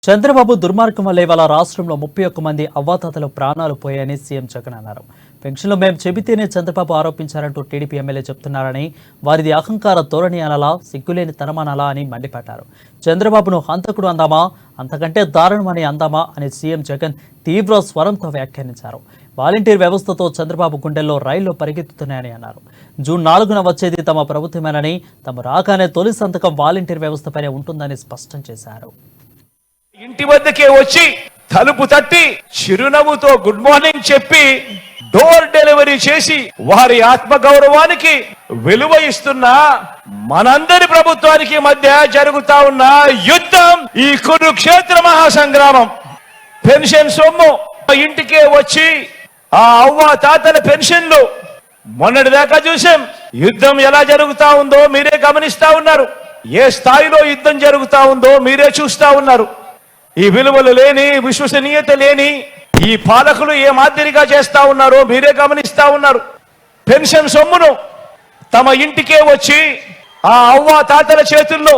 చంద్రబాబు దుర్మార్గం వల్ల ఇవాళ రాష్ట్రంలో 31 మంది అవ్వాతాతలు ప్రాణాలు పోయాయని సీఎం జగన్ అన్నారు. పెన్షన్లు మేము చెబితేనే చంద్రబాబు ఆరోపించారంటూ టీడీపీ ఎమ్మెల్యే చెప్తున్నారని, వారిది అహంకార ధోరణి అనాలా, సిగ్గులేని తనమనాలా అని మండిపడ్డారు. చంద్రబాబును హంతకుడు అందామా, అంతకంటే దారుణమని అందామా అని సీఎం జగన్ తీవ్ర స్వరంతో వ్యాఖ్యానించారు. వాలంటీర్ వ్యవస్థతో చంద్రబాబు గుండెల్లో రైళ్లు పరిగెత్తుతున్నాయని అన్నారు. జూన్ 4న వచ్చేది తమ ప్రభుత్వమేనని, తమ రాగానే తొలి సంతకం వాలంటీర్ వ్యవస్థపైనే ఉంటుందని స్పష్టం చేశారు. ఇంటి వద్దకే వచ్చి తలుపు తట్టి చిరునవ్వుతో గుడ్ మార్నింగ్ చెప్పి డోర్ డెలివరీ చేసి వారి ఆత్మగౌరవానికి విలువ ఇస్తున్న మనందరి ప్రభుత్వానికి మధ్య జరుగుతా ఉన్న యుద్ధం ఈ కురుక్షేత్ర మహాసంగ్రామం. పెన్షన్ సొమ్ము ఇంటికే వచ్చి ఆ అవ్వ తాతల పెన్షన్లు మొన్నటిదాకా చూసాం. యుద్ధం ఎలా జరుగుతా ఉందో మీరే గమనిస్తా ఉన్నారు. ఏ స్థాయిలో యుద్ధం జరుగుతా ఉందో మీరే చూస్తా ఉన్నారు. ఈ విలువలు లేని, విశ్వసనీయత లేని ఈ పాలకులు ఏ మాదిరిగా చేస్తా ఉన్నారో మీరే గమనిస్తా ఉన్నారు. పెన్షన్ సొమ్మును తమ ఇంటికే వచ్చి ఆ అవ్వ తాతల చేతుల్లో